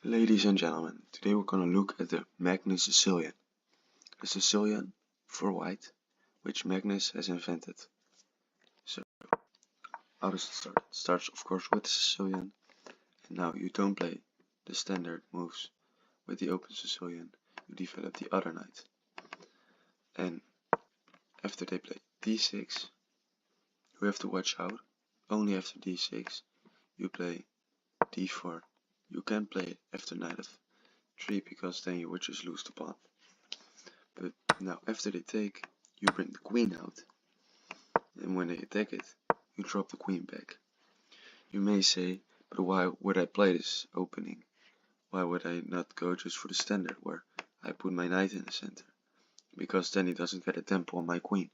Ladies and gentlemen, today we're going to look at the Magnus Sicilian. The Sicilian for white, which Magnus has invented. So, how does it start? It starts of course with the Sicilian, and now you don't play the standard moves with the open Sicilian, you develop the other knight. And after they play d6, you have to watch out. Only after d6 you play d4. You can't play it after knight f3 because then you would just lose the pawn. But now after they take, you bring the queen out, and when they attack it, you drop the queen back. You may say, but why would I play this opening? Why would I not go just for the standard where I put my knight in the center? Because then he doesn't get a tempo on my queen.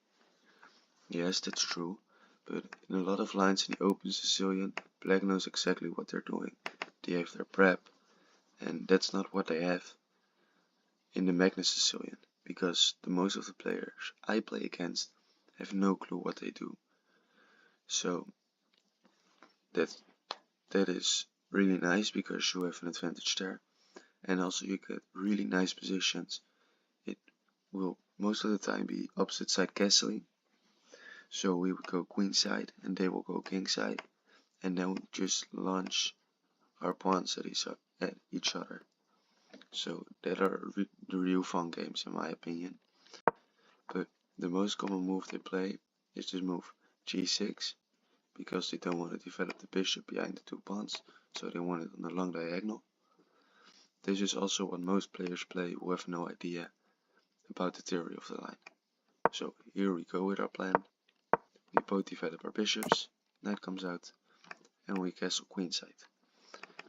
Yes, that's true, but in a lot of lines in the open Sicilian, black knows exactly what they're doing. They have their prep, and that's not what they have in the Magnus Sicilian, because the most of the players I play against have no clue what they do. So that is really nice because you have an advantage there, and also you get really nice positions. It will most of the time be opposite side castling, so we would go queen side and they will go king side, and then we just launch our pawns at each other. So that are the real fun games in my opinion. But the most common move they play is this move g6, because they don't want to develop the bishop behind the two pawns, so they want it on the long diagonal. This is also what most players play who have no idea about the theory of the line. So here we go with our plan. We both develop our bishops, knight comes out, and we castle queenside.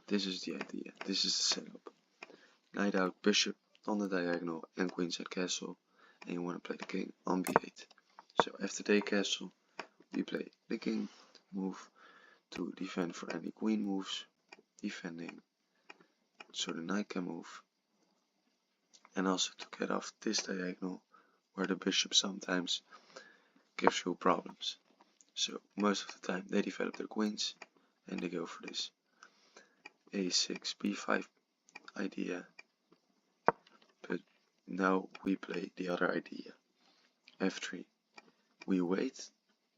This is the idea, this is the setup. Knight out, bishop on the diagonal and queenside castle, and you want to play the king on b8. So after they castle, we play the king move to defend for any queen moves, defending so the knight can move, and also to get off this diagonal where the bishop sometimes gives you problems. So most of the time they develop their queens and they go for this a6 b5 idea, but now we play the other idea, f3. We wait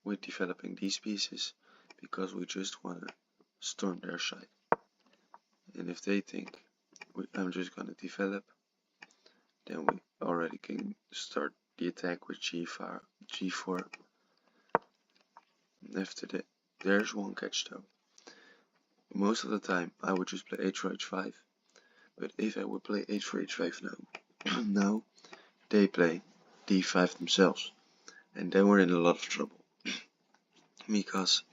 with developing these pieces because we just want to storm their side, and if they think I'm just going to develop, then we already can start the attack with g4. After that, there's one catch though. Most of the time I would just play h4 h5, but if I would play h4 h5 now, now they play d5 themselves, and then we're in a lot of trouble. because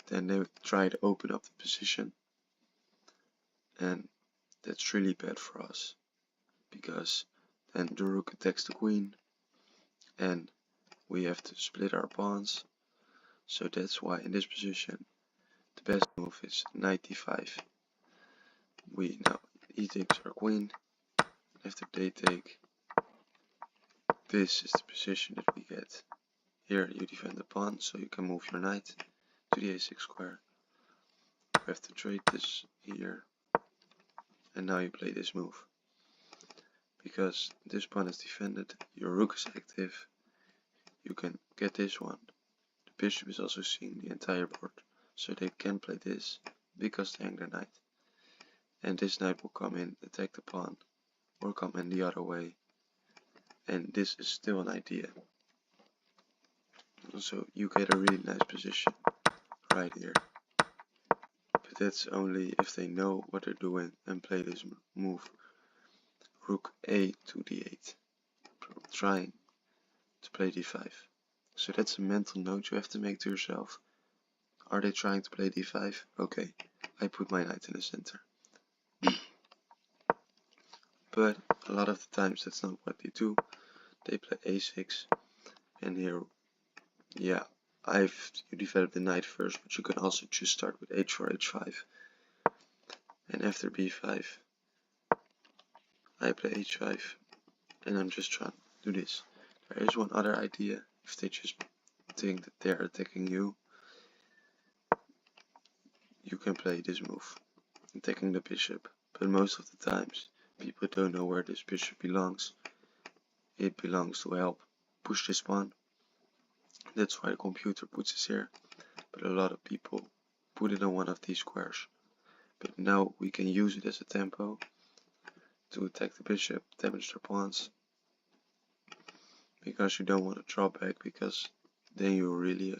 then they would try to open up the position, and that's really bad for us, because then the rook attacks the queen and we have to split our pawns. So that's why in this position the best move is knight d5. He takes our queen. After they take, this is the position that we get. Here you defend the pawn, so you can move your knight to the a6 square. You have to trade this here, and now you play this move. Because this pawn is defended, your rook is active, you can get this one. The bishop is also seeing the entire board, so they can play this because they hang their knight. And this knight will come in, attack the pawn, or come in the other way. And this is still an idea. So you get a really nice position right here. But that's only if they know what they're doing and play this move. Rook a to d8. Trying to play d5. So that's a mental note you have to make to yourself. Are they trying to play d5? Okay, I put my knight in the center. But a lot of the times that's not what they do. They play a6, and here, yeah, you develop the knight first, but you can also just start with h4 h5, and after b5 I play h5, and I'm just trying to do this. There is one other idea. If they just think that they're attacking you, you can play this move, attacking the bishop, but most of the times people don't know where this bishop belongs. It belongs to help push this pawn. That's why the computer puts it here, but a lot of people put it on one of these squares. But now we can use it as a tempo to attack the bishop, damage their pawns, because you don't want to drop back, because then you really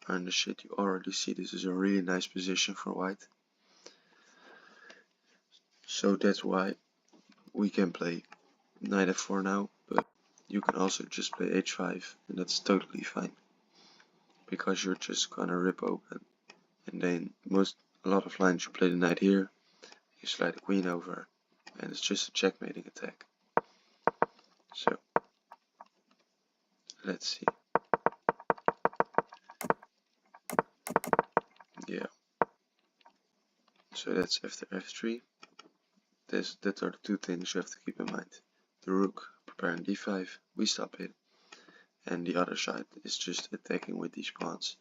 are in the shit. You already see this is a really nice position for white. So that's why we can play knight f4 now, but you can also just play h5, and that's totally fine, because you're just gonna rip open, and then a lot of lines you play the knight here, you slide the queen over, and it's just a checkmating attack. So let's see. Yeah. So that's after f3. That are the two things you have to keep in mind. The rook preparing d5, we stop it, and the other side is just attacking with these pawns,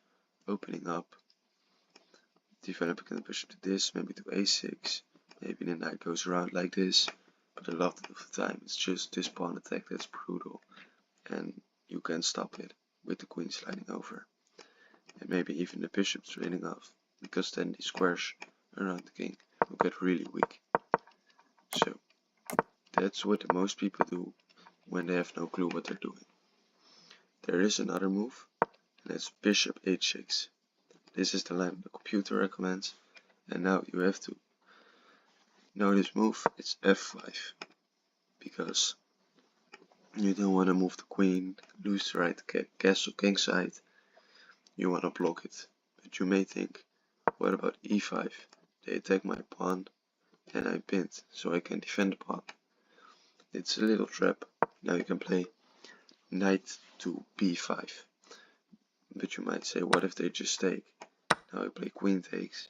opening up, developing the bishop to this, maybe to a6, maybe the knight goes around like this, but a lot of the time it's just this pawn attack that's brutal, and you can stop it with the queen sliding over, and maybe even the bishop trailing off, because then the squares around the king will get really weak. So that's what most people do when they have no clue what they're doing. There is another move, and that's bishop h6. This is the line the computer recommends, and now you have to know this move. It's f5, because you don't want to move the queen, lose the right castle king side. You want to block it, but you may think, what about e5? They attack my pawn, and I pinned, so I can defend the pawn. It's a little trap. Now you can play knight to b5. But you might say, what if they just take? Now I play queen takes,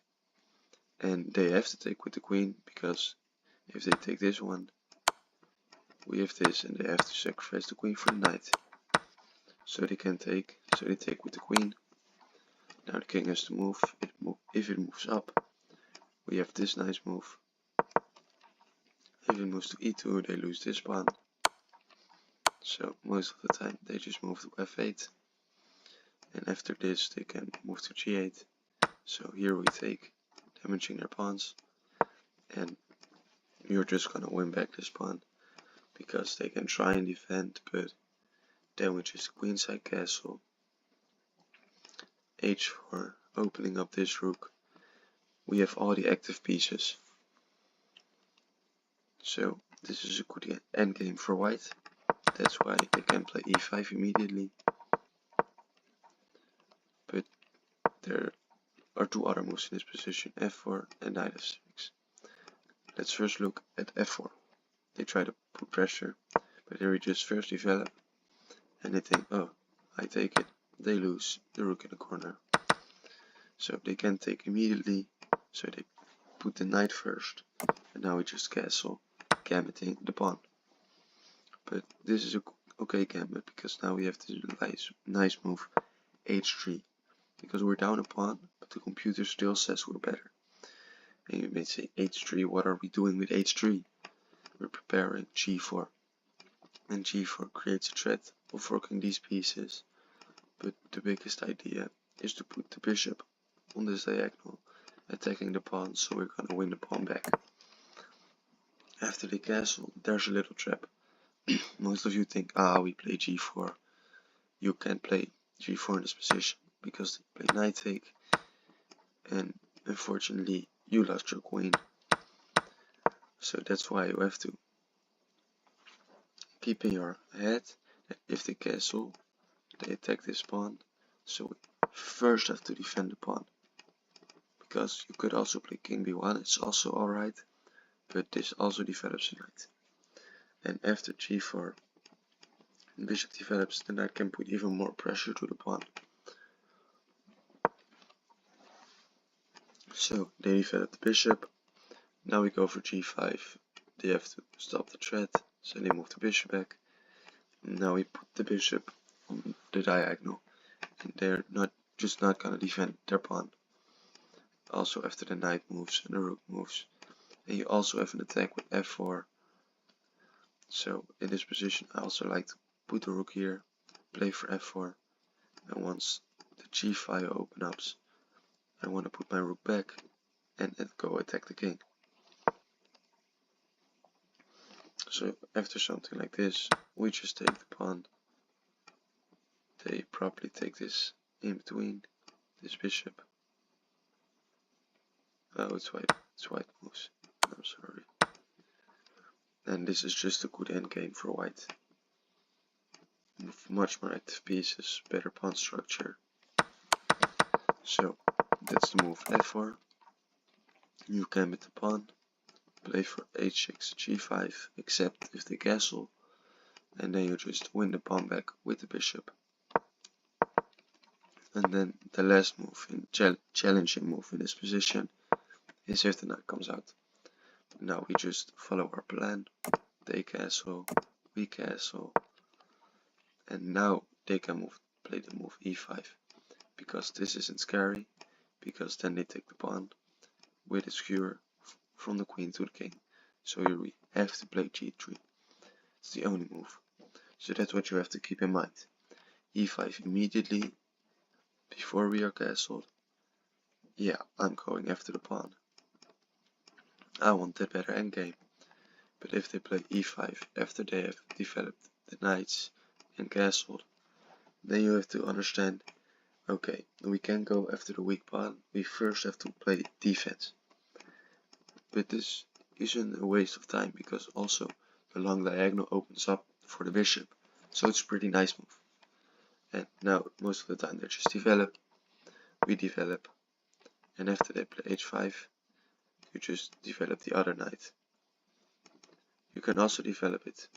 and they have to take with the queen, because if they take this one, we have this, and they have to sacrifice the queen for the knight. So they can take, so they take with the queen. Now the king has to move. If it moves up, we have this nice move. If it moves to e2, they lose this pawn. So most of the time they just move to f8, and after this they can move to g8. So here we take, damaging their pawns, and you're just gonna win back this pawn, because they can try and defend, but damages the queenside castle. h4, opening up this rook. We have all the active pieces. So this is a good endgame for white. That's why they can play e5 immediately. But there are two other moves in this position, f4 and knight f6. Let's first look at f4. They try to put pressure, but here we just first develop, and they think, oh, I take it. They lose the rook in the corner. So they can take immediately, so they put the knight first, and now we just castle, gambiting the pawn. But this is a okay gambit, because now we have this nice move, h3, because we're down a pawn, but the computer still says we're better. And you may say, h3, what are we doing with h3? We're preparing g4, and g4 creates a threat of working these pieces, but the biggest idea is to put the bishop on this diagonal, attacking the pawn, so we're gonna win the pawn back. After the castle, there's a little trap. Most of you think, we play g4. You can't play g4 in this position, because they play knight take, and unfortunately you lost your queen. So that's why you have to keep in your head that if they castle, they attack this pawn, so we first have to defend the pawn. Because you could also play king b1, it's also alright, but this also develops a knight. And after g4, the bishop develops, the knight can put even more pressure to the pawn. So they develop the bishop. Now we go for g5. They have to stop the threat, so they move the bishop back. Now we put the bishop on the diagonal, and they're not gonna defend their pawn. also after the knight moves and the rook moves. And you also have an attack with f4. So in this position I also like to put the rook here, play for f4, and once the g file opens up, I want to put my rook back and go attack the king. So after something like this, we just take the pawn. They probably take this in between, this bishop. Oh, it's white moves. I'm sorry. And this is just a good endgame for white. Much more active pieces, better pawn structure. So that's the move f4. You gambit the pawn, play for h6, g5, except if they castle, and then you just win the pawn back with the bishop. And then the last move, challenging move in this position, is if the knight comes out. Now we just follow our plan. They castle, we castle, and now they can play the move e5, because this isn't scary, because then they take the pawn with a skewer from the queen to the king. So you have to play g3. It's the only move. So that's what you have to keep in mind. e5 immediately before we are castled. Yeah, I'm going after the pawn. I want the better endgame. But if they play e5 after they have developed the knights and castled, then you have to understand, okay, we can go after the weak pawn, we first have to play defense. But this isn't a waste of time, because also the long diagonal opens up for the bishop, so it's a pretty nice move. And now most of the time they just develop, we develop, and after they play h5, you just develop the other knight. You can also develop it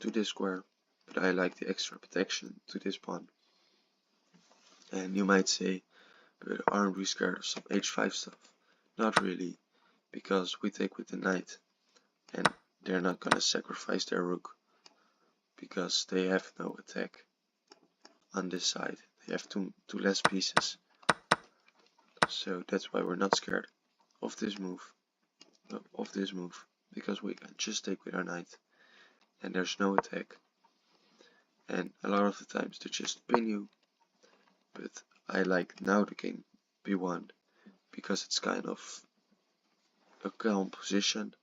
to this square, but I like the extra protection to this pawn. And you might say, but aren't we scared of some h5 stuff? Not really, because we take with the knight, and they're not gonna sacrifice their rook, because they have no attack on this side. They have two less pieces. So that's why we're not scared of this move, because we can just take with our knight, and there's no attack. And a lot of the times they just pin you, but I like now the king b1, because it's kind of a calm position,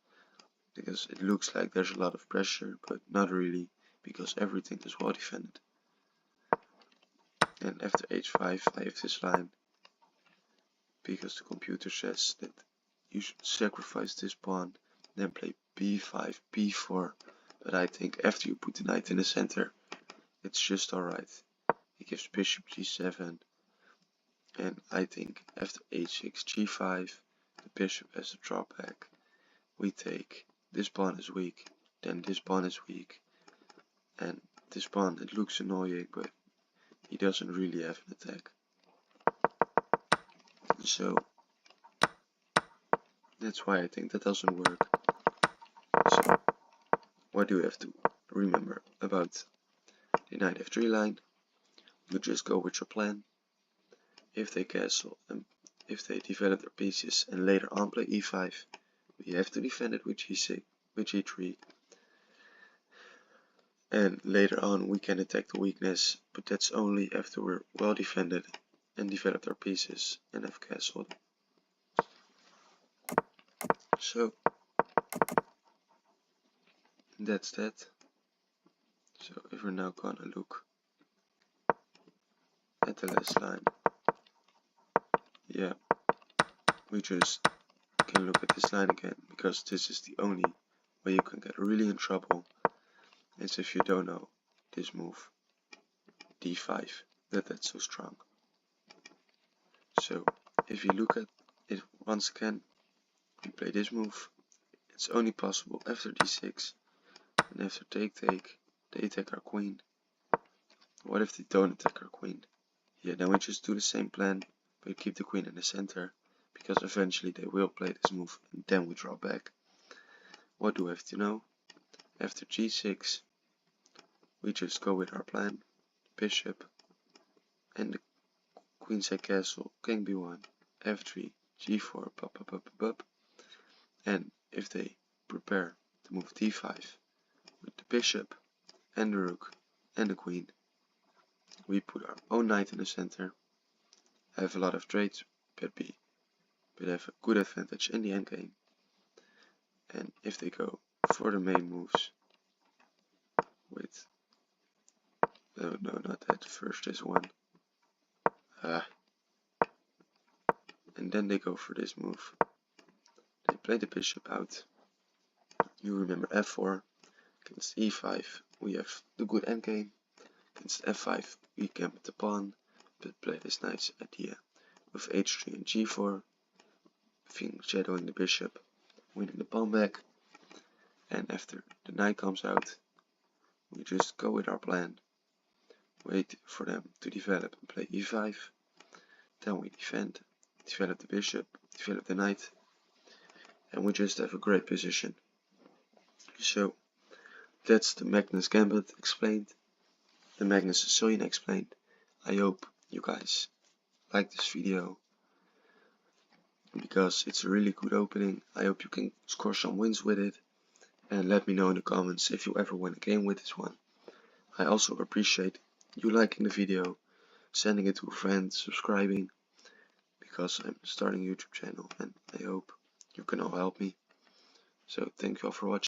because it looks like there's a lot of pressure, but not really, because everything is well defended. And after h5 I have this line, because the computer says that you should sacrifice this pawn, then play b5, b4, but I think after you put the knight in the center, it's just alright. He gives bishop g7, and I think after h6, g5, the bishop has a drawback. We take, this pawn is weak, then this pawn is weak, and this pawn, it looks annoying, but he doesn't really have an attack. So that's why I think that doesn't work. So what do you have to remember about the knight f3 line? You just go with your plan. If they castle and if they develop their pieces and later on play e5, we have to defend it with g6, with g3. And later on we can attack the weakness, but that's only after we're well defended and developed our pieces and have castled. So that's that. So if we're now gonna look at the last line, yeah, we just can look at this line again, because this is the only way you can get really in trouble, is if you don't know this move, d5, that's so strong. So if you look at it once again, we play this move, it's only possible after d6, and after take, they attack our queen. What if they don't attack our queen? Yeah, then we just do the same plan, but keep the queen in the center, because eventually they will play this move, and then we draw back. What do we have to know? After g6, we just go with our plan, bishop, and the queenside castle, king b1, f3, g4, pop, pop, pop, pop, pop. And if they prepare to move d5 with the bishop and the rook and the queen, we put our own knight in the center, have a lot of trades, but have a good advantage in the endgame. And if they go for the main moves with, no, not that, first this one, and then they go for this move, they play the bishop out. You remember f4, against e5 we have the good endgame, against f5 we camp the pawn, but play this nice idea with h3 and g4, shadowing the bishop, winning the pawn back. And after the knight comes out, we just go with our plan, wait for them to develop and play e5, then we defend, develop the bishop, develop the knight, and we just have a great position. So that's the Magnus Gambit explained, the Magnus Sicilian explained. I hope you guys like this video, because it's a really good opening. I hope you can score some wins with it, and let me know in the comments if you ever win a game with this one. I also appreciate you liking the video, sending it to a friend, subscribing, because I'm starting a YouTube channel and I hope you can all help me. So thank you all for watching.